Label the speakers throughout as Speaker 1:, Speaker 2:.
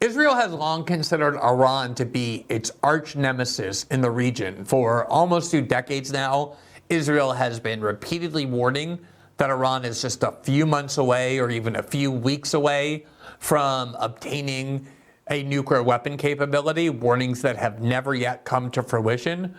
Speaker 1: Israel has long considered Iran to be its arch nemesis in the region. For almost 2 decades now, Israel has been repeatedly warning that Iran is just a few months away or even a few weeks away from obtaining a nuclear weapon capability, warnings that have never yet come to fruition.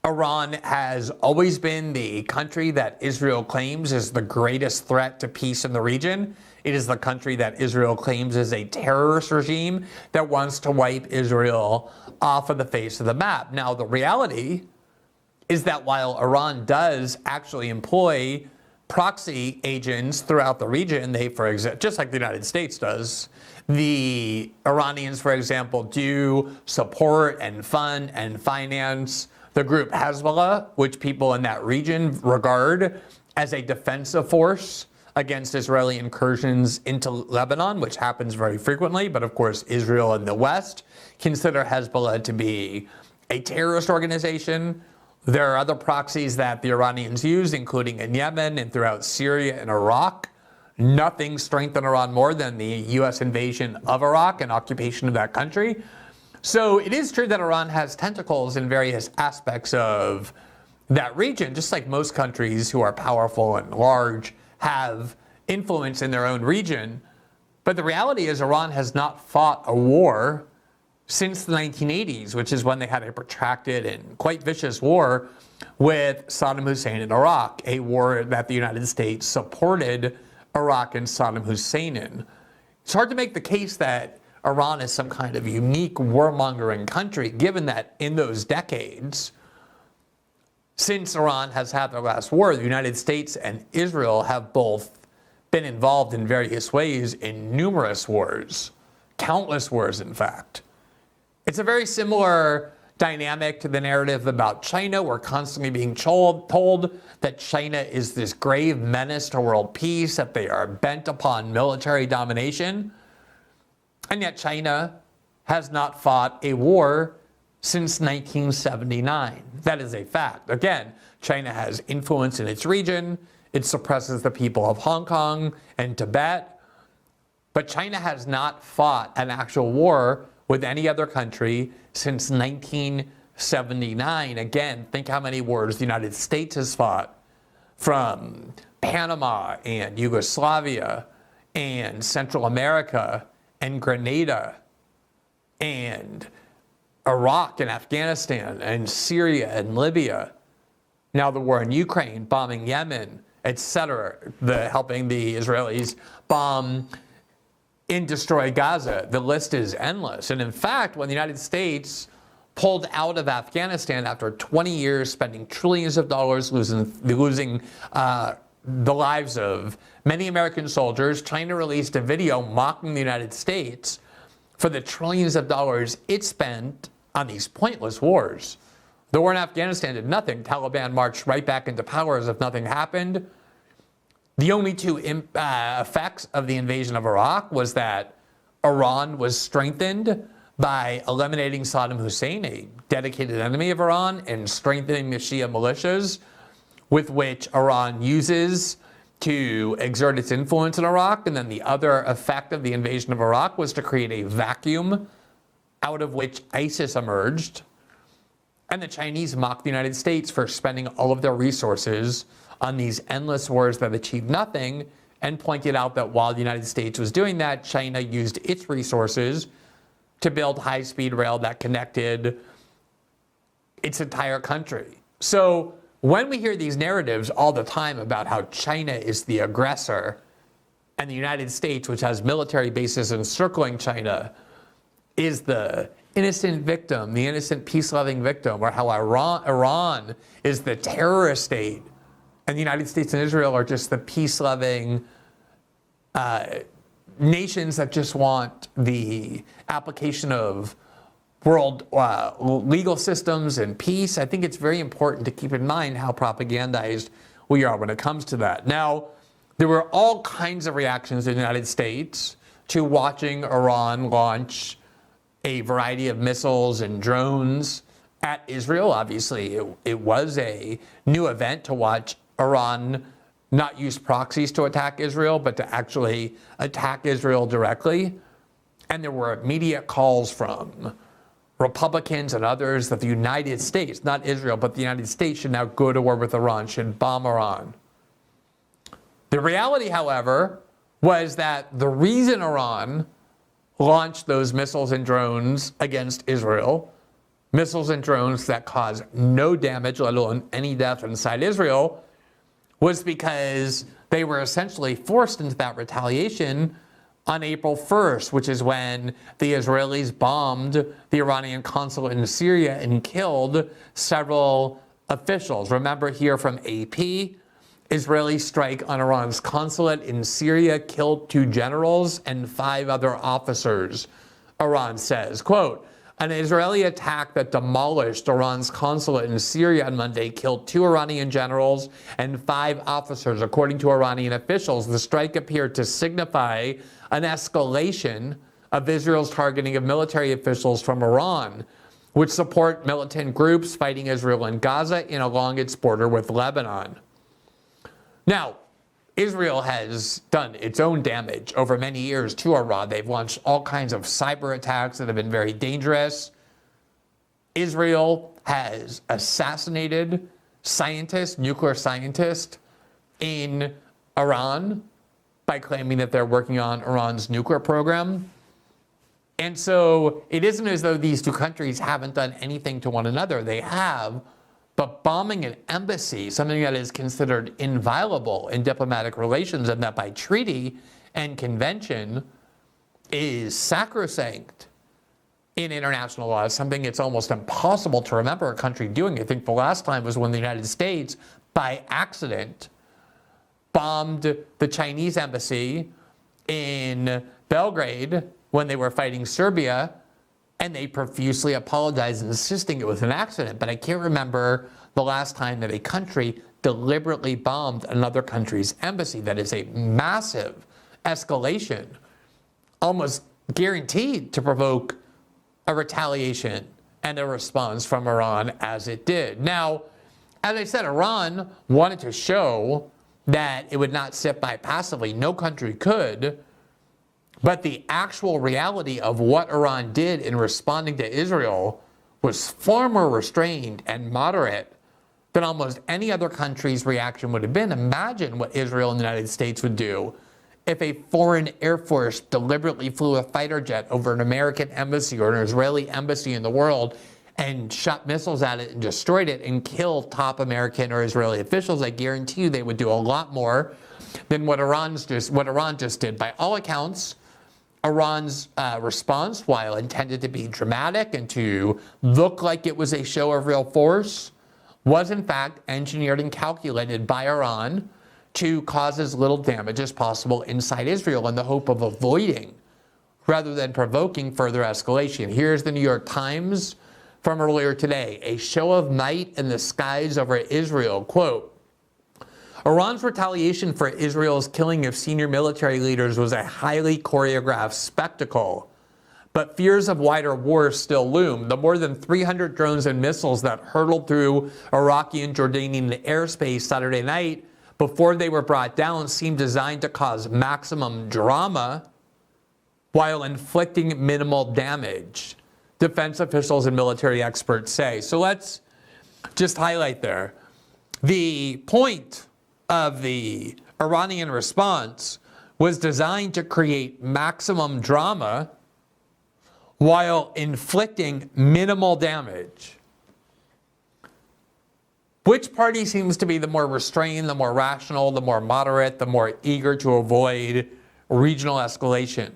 Speaker 1: Iran has always been the country that Israel claims is the greatest threat to peace in the region. It is the country that Israel claims is a terrorist regime that wants to wipe Israel off of the face of the map. Now, the reality is that while Iran does actually employ proxy agents throughout the region, they, for example, just like the United States does, the Iranians, for example, do support and fund and finance the group Hezbollah, which people in that region regard as a defensive force against Israeli incursions into Lebanon, which happens very frequently. But of course, Israel and the West consider Hezbollah to be a terrorist organization. There are other proxies that the Iranians use, including in Yemen and throughout Syria and Iraq. Nothing strengthened Iran more than the U.S. invasion of Iraq and occupation of that country. So it is true that Iran has tentacles in various aspects of that region, just like most countries who are powerful and large have influence in their own region. But the reality is Iran has not fought a war since the 1980s, which is when they had a protracted and quite vicious war with Saddam Hussein in Iraq, a war that the United States supported Iraq and Saddam Hussein in. It's hard to make the case that Iran is some kind of unique warmongering country, given that in those decades, since Iran has had their last war, the United States and Israel have both been involved in various ways in numerous wars, countless wars, in fact. It's a very similar dynamic to the narrative about China. We're constantly being told that China is this grave menace to world peace, that they are bent upon military domination. And yet China has not fought a war since 1979. That is a fact. Again, China has influence in its region. It suppresses the people of Hong Kong and Tibet. But China has not fought an actual war with any other country since 1979. Again, think how many wars the United States has fought, from Panama and Yugoslavia and Central America and Grenada and Iraq and Afghanistan and Syria and Libya. Now the war in Ukraine, bombing Yemen, etc., helping the Israelis bomb and destroy Gaza. The list is endless. And in fact, when the United States pulled out of Afghanistan after 20 years, spending trillions of dollars, losing the lives of many American soldiers, China released a video mocking the United States for the trillions of dollars it spent on these pointless wars. The war in Afghanistan did nothing. Taliban marched right back into power as if nothing happened. The only two effects of the invasion of Iraq was that Iran was strengthened by eliminating Saddam Hussein, a dedicated enemy of Iran, and strengthening the Shia militias with which Iran uses to exert its influence in Iraq. And then the other effect of the invasion of Iraq was to create a vacuum out of which ISIS emerged. And the Chinese mocked the United States for spending all of their resources on these endless wars that achieved nothing, and pointed out that while the United States was doing that, China used its resources to build high-speed rail that connected its entire country. So when we hear these narratives all the time about how China is the aggressor and the United States, which has military bases encircling China, is the innocent victim, the innocent peace-loving victim, or how Iran is the terrorist state, and the United States and Israel are just the peace-loving nations that just want the application of world legal systems and peace. I think it's very important to keep in mind how propagandized we are when it comes to that. Now, there were all kinds of reactions in the United States to watching Iran launch a variety of missiles and drones at Israel. Obviously, it was a new event to watch Iran not use proxies to attack Israel, but to actually attack Israel directly. And there were immediate calls from Republicans and others that the United States, not Israel, but the United States should now go to war with Iran, should bomb Iran. The reality, however, was that the reason Iran launched those missiles and drones against Israel, missiles and drones that caused no damage, let alone any death inside Israel, was because they were essentially forced into that retaliation on April 1st, which is when the Israelis bombed the Iranian consulate in Syria and killed several officials. Remember here from AP, Israeli strike on Iran's consulate in Syria killed 2 generals and 5 other officers. Iran says, quote, an Israeli attack that demolished Iran's consulate in Syria on Monday killed 2 Iranian generals and 5 officers. According to Iranian officials, the strike appeared to signify an escalation of Israel's targeting of military officials from Iran, which support militant groups fighting Israel in Gaza and along its border with Lebanon. Now, Israel has done its own damage over many years to Iran. They've launched all kinds of cyber attacks that have been very dangerous. Israel has assassinated scientists, nuclear scientists in Iran by claiming that they're working on Iran's nuclear program. And so it isn't as though these 2 countries haven't done anything to one another. They have. But bombing an embassy, something that is considered inviolable in diplomatic relations and that by treaty and convention is sacrosanct in international law, is something it's almost impossible to remember a country doing. I think the last time was when the United States, by accident, bombed the Chinese embassy in Belgrade when they were fighting Serbia. And they profusely apologized, insisting it was an accident. But I can't remember the last time that a country deliberately bombed another country's embassy. That is a massive escalation, almost guaranteed to provoke a retaliation and a response from Iran as it did. Now, as I said, Iran wanted to show that it would not sit by passively. No country could. But the actual reality of what Iran did in responding to Israel was far more restrained and moderate than almost any other country's reaction would have been. Imagine what Israel and the United States would do if a foreign air force deliberately flew a fighter jet over an American embassy or an Israeli embassy in the world and shot missiles at it and destroyed it and killed top American or Israeli officials. I guarantee you they would do a lot more than what Iran just did. By all accounts, Iran's response, while intended to be dramatic and to look like it was a show of real force, was in fact engineered and calculated by Iran to cause as little damage as possible inside Israel in the hope of avoiding, rather than provoking, further escalation. Here's the New York Times from earlier today. A show of might in the skies over Israel. Quote, Iran's retaliation for Israel's killing of senior military leaders was a highly choreographed spectacle. But fears of wider war still loom. The more than 300 drones and missiles that hurtled through Iraqi and Jordanian airspace Saturday night before they were brought down seemed designed to cause maximum drama while inflicting minimal damage, defense officials and military experts say. So let's just highlight there. The point of the Iranian response was designed to create maximum drama while inflicting minimal damage. Which party seems to be the more restrained, the more rational, the more moderate, the more eager to avoid regional escalation?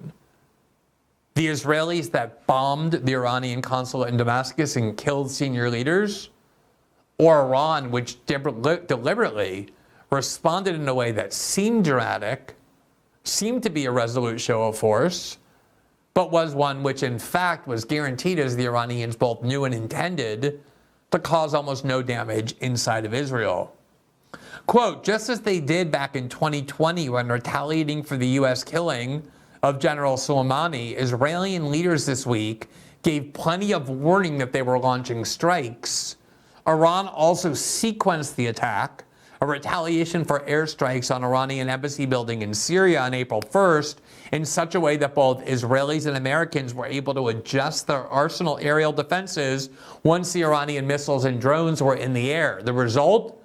Speaker 1: The Israelis that bombed the Iranian consulate in Damascus and killed senior leaders? Or Iran, which deliberately responded in a way that seemed dramatic, seemed to be a resolute show of force, but was one which in fact was guaranteed, as the Iranians both knew and intended, to cause almost no damage inside of Israel. Quote, just as they did back in 2020 when retaliating for the U.S. killing of General Soleimani, Israeli leaders this week gave plenty of warning that they were launching strikes. Iran also sequenced the attack a retaliation for airstrikes on Iranian embassy building in Syria on April 1st in such a way that both Israelis and Americans were able to adjust their arsenal aerial defenses once the Iranian missiles and drones were in the air. The result?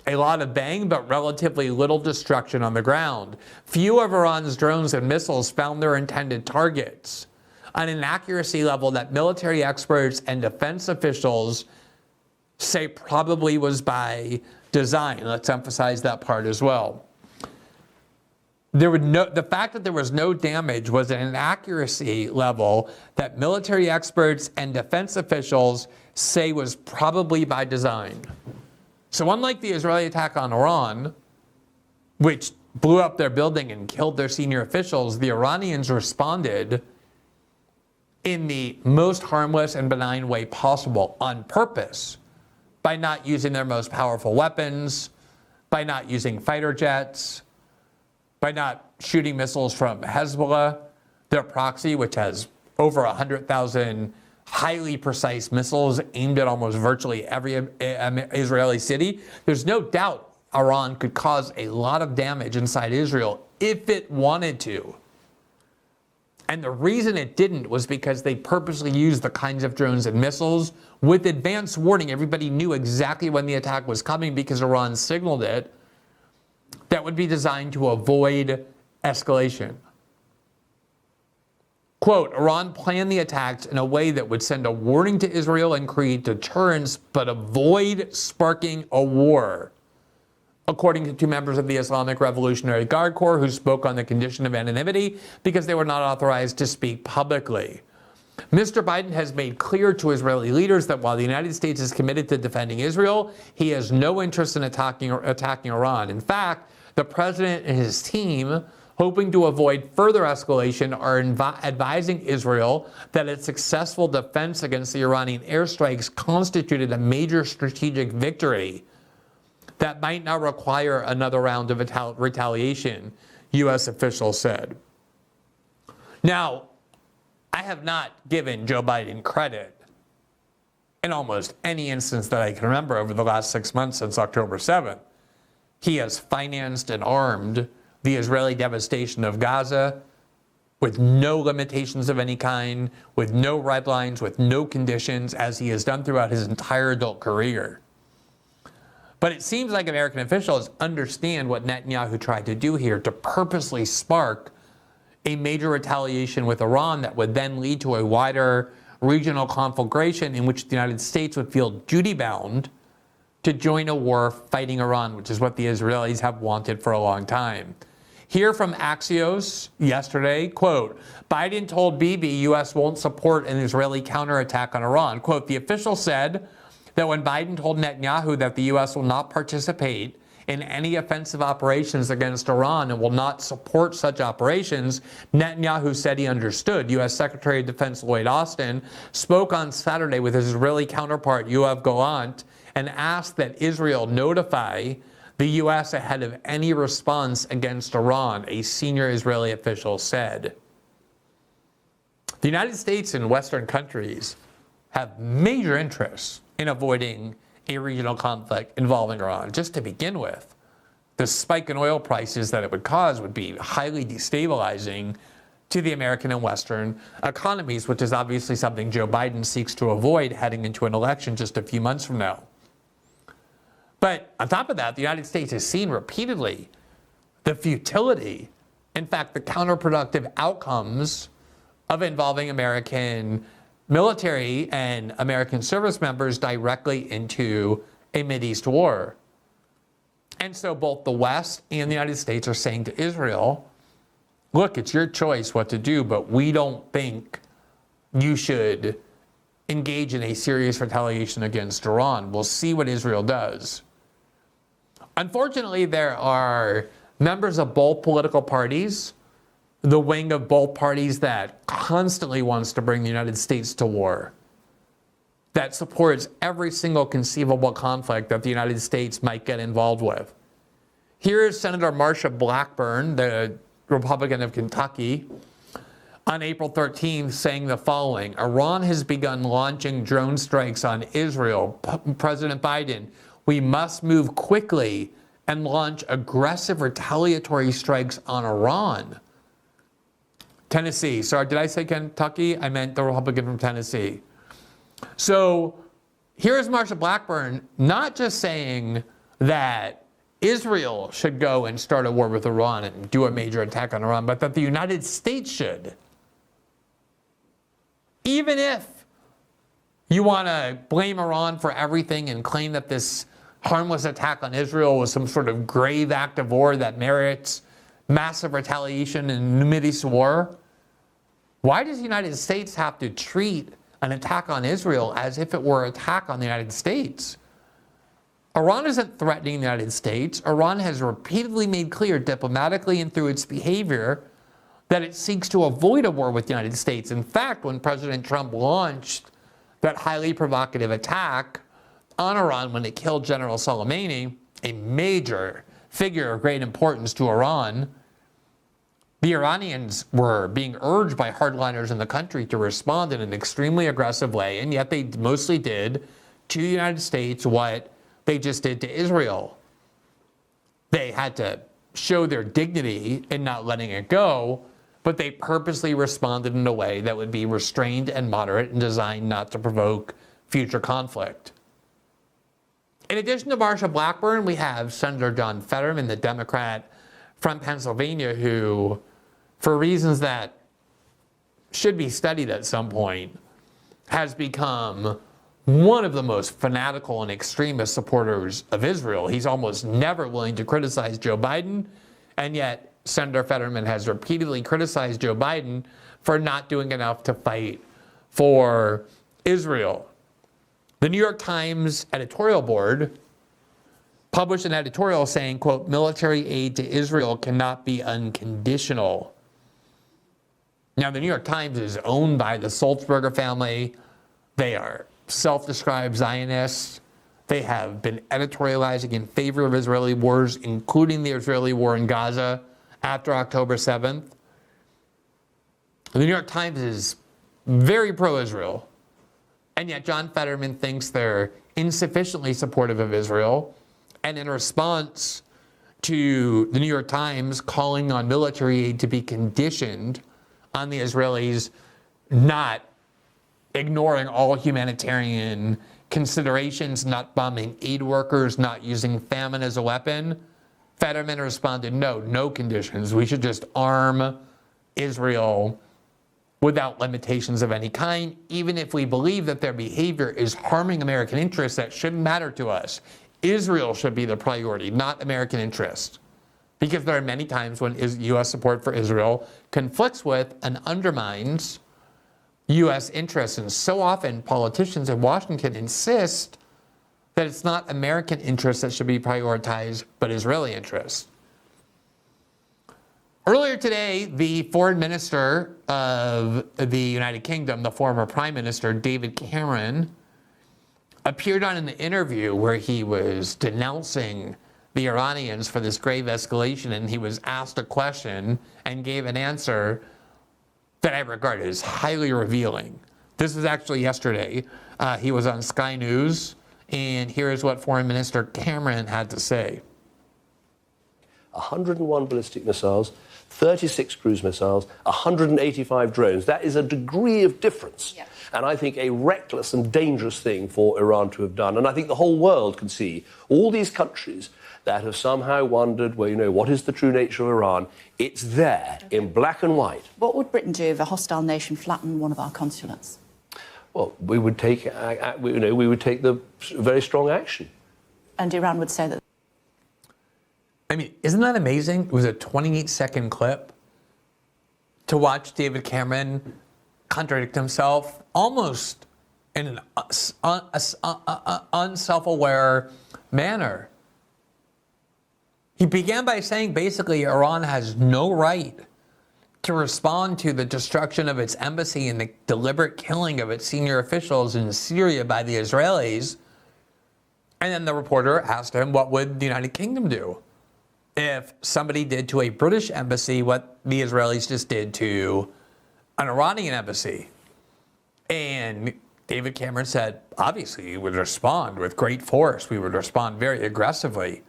Speaker 1: A lot of bang, but relatively little destruction on the ground. Few of Iran's drones and missiles found their intended targets, on an accuracy level that military experts and defense officials say probably was by design. Let's emphasize that part as well. The fact that there was no damage was at an accuracy level that military experts and defense officials say was probably by design. So unlike the Israeli attack on Iran, which blew up their building and killed their senior officials, the Iranians responded in the most harmless and benign way possible, on purpose, by not using their most powerful weapons, by not using fighter jets, by not shooting missiles from Hezbollah, their proxy, which has over 100,000 highly precise missiles aimed at almost virtually every Israeli city. There's no doubt Iran could cause a lot of damage inside Israel if it wanted to. And the reason it didn't was because they purposely used the kinds of drones and missiles with advance warning. Everybody knew exactly when the attack was coming because Iran signaled it, that would be designed to avoid escalation. Quote, Iran planned the attacks in a way that would send a warning to Israel and create deterrence, but avoid sparking a war, according to two members of the Islamic Revolutionary Guard Corps who spoke on the condition of anonymity because they were not authorized to speak publicly. Mr. Biden has made clear to Israeli leaders that while the United States is committed to defending Israel, he has no interest in attacking Iran. In fact, the president and his team, hoping to avoid further escalation, are advising Israel that its successful defense against the Iranian airstrikes constituted a major strategic victory that might not require another round of retaliation, U.S. officials said. Now, I have not given Joe Biden credit in almost any instance that I can remember over the last 6 months since October 7th. He has financed and armed the Israeli devastation of Gaza with no limitations of any kind, with no red lines, with no conditions, as he has done throughout his entire adult career. But it seems like American officials understand what Netanyahu tried to do here, to purposely spark a major retaliation with Iran that would then lead to a wider regional conflagration in which the United States would feel duty-bound to join a war fighting Iran, which is what the Israelis have wanted for a long time. Here from Axios yesterday, quote, Biden told Bibi U.S. won't support an Israeli counterattack on Iran. Quote, the official said that when Biden told Netanyahu that the U.S. will not participate in any offensive operations against Iran and will not support such operations, Netanyahu said he understood. U.S. Secretary of Defense Lloyd Austin spoke on Saturday with his Israeli counterpart Yoav Gallant and asked that Israel notify the U.S. ahead of any response against Iran, a senior Israeli official said. The United States and Western countries have major interests in avoiding a regional conflict involving Iran. Just to begin with, the spike in oil prices that it would cause would be highly destabilizing to the American and Western economies, which is obviously something Joe Biden seeks to avoid heading into an election just a few months from now. But on top of that, the United States has seen repeatedly the futility, in fact, the counterproductive outcomes of involving American military and American service members directly into a Mideast war. And so both the West and the United States are saying to Israel, look, it's your choice what to do, but we don't think you should engage in a serious retaliation against Iran. We'll see what Israel does. Unfortunately, there are members of both political parties, the wing of both parties that constantly wants to bring the United States to war, that supports every single conceivable conflict that the United States might get involved with. Here is Senator Marsha Blackburn, the Republican of Kentucky, on April 13th saying the following: Iran has begun launching drone strikes on Israel. President Biden, we must move quickly and launch aggressive retaliatory strikes on Iran. Tennessee. Sorry, did I say Kentucky? I meant the Republican from Tennessee. So here's Marsha Blackburn not just saying that Israel should go and start a war with Iran and do a major attack on Iran, but that the United States should. Even if you want to blame Iran for everything and claim that this harmless attack on Israel was some sort of grave act of war that merits massive retaliation in the Middle East war, why does the United States have to treat an attack on Israel as if it were an attack on the United States? Iran isn't threatening the United States. Iran has repeatedly made clear diplomatically and through its behavior that it seeks to avoid a war with the United States. In fact, when President Trump launched that highly provocative attack on Iran when it killed General Soleimani, a major figure of great importance to Iran, the Iranians were being urged by hardliners in the country to respond in an extremely aggressive way, and yet they mostly did to the United States what they just did to Israel. They had to show their dignity in not letting it go, but they purposely responded in a way that would be restrained and moderate and designed not to provoke future conflict. In addition to Marsha Blackburn, we have Senator John Fetterman, the Democrat from Pennsylvania, who, for reasons that should be studied at some point, has become one of the most fanatical and extremist supporters of Israel. He's almost never willing to criticize Joe Biden, and yet Senator Fetterman has repeatedly criticized Joe Biden for not doing enough to fight for Israel. The New York Times editorial board published an editorial saying, quote, military aid to Israel cannot be unconditional. Now, the New York Times is owned by the Sulzberger family. They are self-described Zionists. They have been editorializing in favor of Israeli wars, including the Israeli war in Gaza after October 7th. The New York Times is very pro-Israel, and yet John Fetterman thinks they're insufficiently supportive of Israel. And in response to the New York Times calling on military aid to be conditioned on the Israelis not ignoring all humanitarian considerations, not bombing aid workers, not using famine as a weapon, Fetterman responded, no conditions. We should just arm Israel without limitations of any kind, even if we believe that their behavior is harming American interests. That shouldn't matter to us. Israel should be the priority, not American interest. Because there are many times when U.S. support for Israel conflicts with and undermines U.S. interests. And so often politicians in Washington insist that it's not American interests that should be prioritized, but Israeli interests. Earlier today, the foreign minister of the United Kingdom, the former prime minister, David Cameron, appeared on an interview where he was denouncing the Iranians for this grave escalation, and he was asked a question and gave an answer that I regard as highly revealing. This was actually yesterday. He was on Sky News, and here is what Foreign Minister Cameron had to say.
Speaker 2: 101 ballistic missiles, 36 cruise missiles, 185 drones. That is a degree of difference. Yeah. And I think a reckless and dangerous thing for Iran to have done. And I think the whole world can see all these countries that have somehow wondered, well, what is the true nature of Iran? It's there in black and white.
Speaker 3: What would Britain do if a hostile nation flattened one of our consulates?
Speaker 2: Well, we would take the very strong action.
Speaker 3: And Iran would say that.
Speaker 1: I mean, isn't that amazing? It was a 28-second clip to watch David Cameron contradict himself almost in an unself-aware manner. He began by saying basically Iran has no right to respond to the destruction of its embassy and the deliberate killing of its senior officials in Syria by the Israelis. And then the reporter asked him, what would the United Kingdom do if somebody did to a British embassy what the Israelis just did to an Iranian embassy? And David Cameron said, obviously, we would respond with great force. We would respond very aggressively.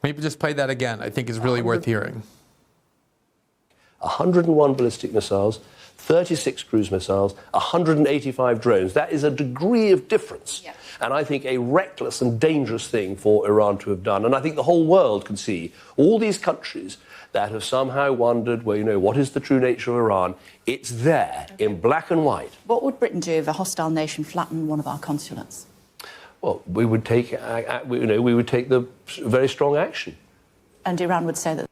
Speaker 1: Maybe just play that again. I think it's really worth hearing.
Speaker 2: 101 ballistic missiles, 36 cruise missiles, 185 drones. That is a degree of difference. Yeah. And I think a reckless and dangerous thing for Iran to have done. And I think the whole world can see all these countries that have somehow wondered, well, you know, what is the true nature of Iran? It's there in black and white.
Speaker 3: What would Britain do if a hostile nation flattened one of our consulates?
Speaker 2: Well, we would take the very strong action.
Speaker 3: And Iran would say that.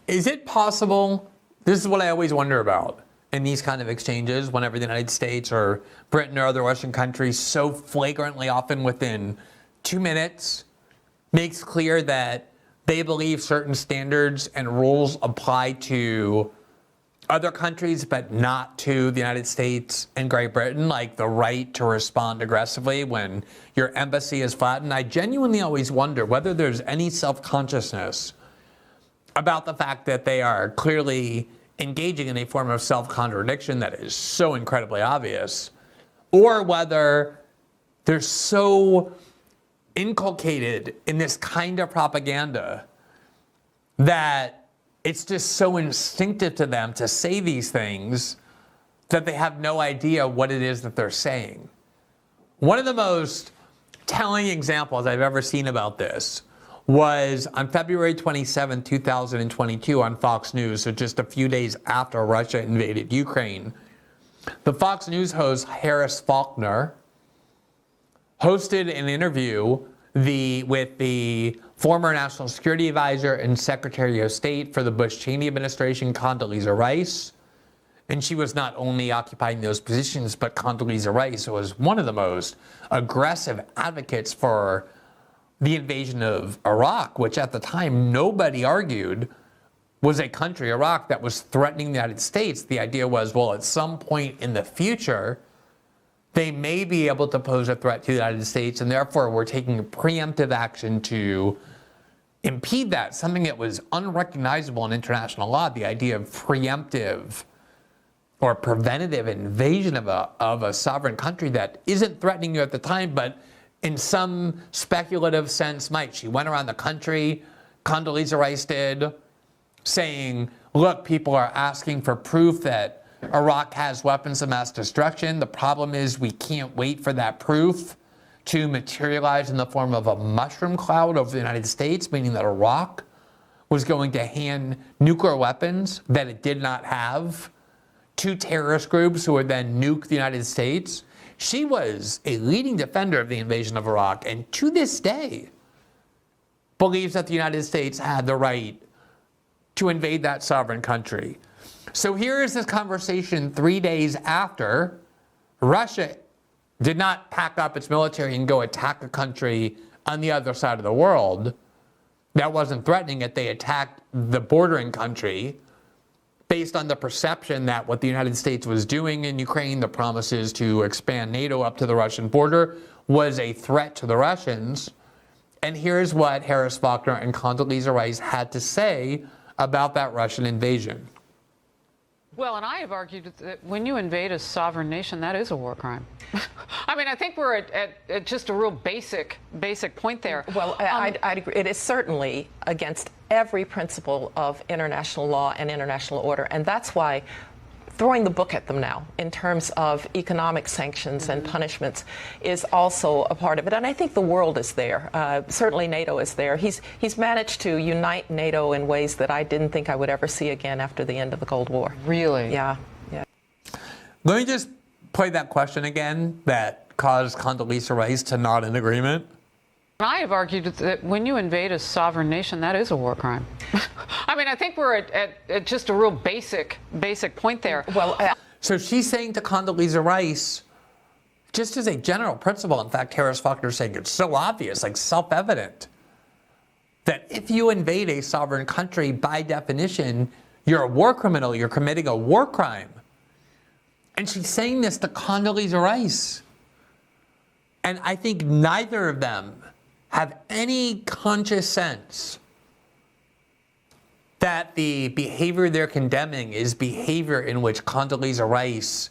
Speaker 1: Is it possible? This is what I always wonder about in these kind of exchanges, whenever the United States or Britain or other Western countries so flagrantly, often within 2 minutes, makes clear that they believe certain standards and rules apply to other countries, but not to the United States and Great Britain, like the right to respond aggressively when your embassy is flattened. I genuinely always wonder whether there's any self-consciousness about the fact that they are clearly engaging in a form of self-contradiction that is so incredibly obvious, or whether they're so inculcated in this kind of propaganda that it's just so instinctive to them to say these things that they have no idea what it is that they're saying. One of the most telling examples I've ever seen about this was on February 27, 2022 on Fox News, so just a few days after Russia invaded Ukraine. The Fox News host Harris Faulkner hosted an interview with the former National Security Advisor and Secretary of State for the Bush-Cheney administration, Condoleezza Rice. And she was not only occupying those positions, but Condoleezza Rice was one of the most aggressive advocates for the invasion of Iraq, which at the time nobody argued was a country, Iraq, that was threatening the United States. The idea was, well, at some point in the future, they may be able to pose a threat to the United States, and therefore we're taking preemptive action to impede that, something that was unrecognizable in international law, the idea of preemptive or preventative invasion of a sovereign country that isn't threatening you at the time, but in some speculative sense might. She went around the country, Condoleezza Rice did, saying, look, people are asking for proof that Iraq has weapons of mass destruction. The problem is we can't wait for that proof to materialize in the form of a mushroom cloud over the United States, meaning that Iraq was going to hand nuclear weapons that it did not have to terrorist groups who would then nuke the United States. She was a leading defender of the invasion of Iraq, and to this day believes that the United States had the right to invade that sovereign country. So here is this conversation 3 days after Russia did not pack up its military and go attack a country on the other side of the world that wasn't threatening it. They attacked the bordering country based on the perception that what the United States was doing in Ukraine, the promises to expand NATO up to the Russian border, was a threat to the Russians. And here's what Harris Faulkner and Condoleezza Rice had to say about that Russian invasion.
Speaker 4: Well, and I have argued that when you invade a sovereign nation, that is a war crime. I mean, I think we're at just a real basic point there.
Speaker 5: Well, I'd agree. It is certainly against every principle of international law and international order, and that's why throwing the book at them now in terms of economic sanctions and punishments is also a part of it. And I think the world is there. Certainly NATO is there. He's managed to unite NATO in ways that I didn't think I would ever see again after the end of the Cold War.
Speaker 4: Really?
Speaker 5: Yeah.
Speaker 1: Let me just play that question again that caused Condoleezza Rice to nod in agreement.
Speaker 4: I have argued that when you invade a sovereign nation, that is a war crime. I mean, I think we're at just a real basic point there.
Speaker 5: Well,
Speaker 1: so she's saying to Condoleezza Rice, just as a general principle, in fact, Harris Faulkner is saying it's so obvious, like self-evident, that if you invade a sovereign country, by definition, you're a war criminal, you're committing a war crime. And she's saying this to Condoleezza Rice. And I think neither of them have any conscious sense that the behavior they're condemning is behavior in which Condoleezza Rice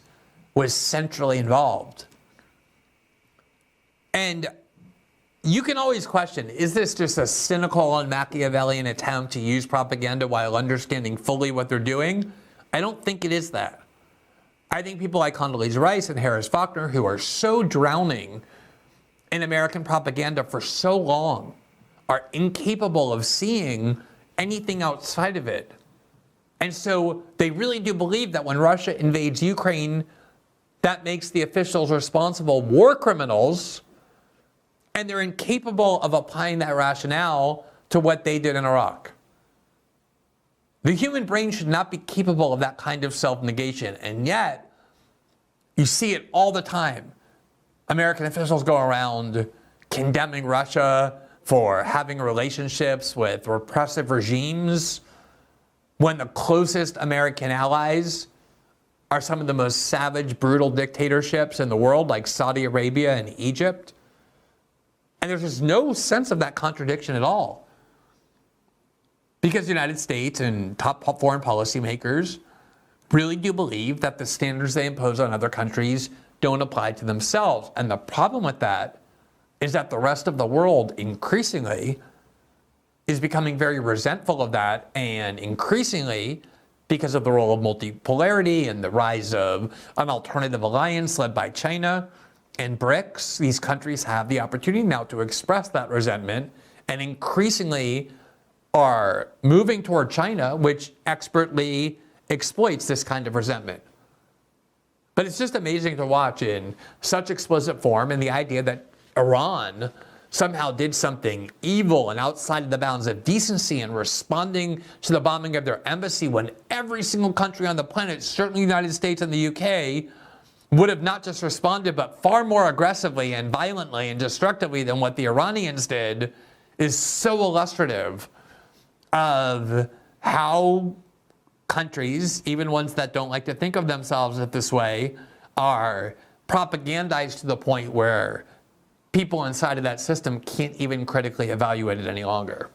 Speaker 1: was centrally involved. And you can always question, is this just a cynical and Machiavellian attempt to use propaganda while understanding fully what they're doing? I don't think it is that. I think people like Condoleezza Rice and Harris Faulkner, who are so drowning in American propaganda for so long, are incapable of seeing anything outside of it. And so they really do believe that when Russia invades Ukraine, that makes the officials responsible war criminals, and they're incapable of applying that rationale to what they did in Iraq. The human brain should not be capable of that kind of self-negation, and yet you see it all the time. American officials go around condemning Russia for having relationships with repressive regimes when the closest American allies are some of the most savage, brutal dictatorships in the world, like Saudi Arabia and Egypt. And there's just no sense of that contradiction at all. Because the United States and top foreign policymakers really do believe that the standards they impose on other countries don't apply to themselves. And the problem with that is that the rest of the world increasingly is becoming very resentful of that, and increasingly, because of the role of multipolarity and the rise of an alternative alliance led by China and BRICS, these countries have the opportunity now to express that resentment, and increasingly are moving toward China, which expertly exploits this kind of resentment. But it's just amazing to watch in such explicit form, and the idea that Iran somehow did something evil and outside of the bounds of decency in responding to the bombing of their embassy, when every single country on the planet, certainly the United States and the UK, would have not just responded, but far more aggressively and violently and destructively than what the Iranians did, is so illustrative of how countries, even ones that don't like to think of themselves this way, are propagandized to the point where people inside of that system can't even critically evaluate it any longer.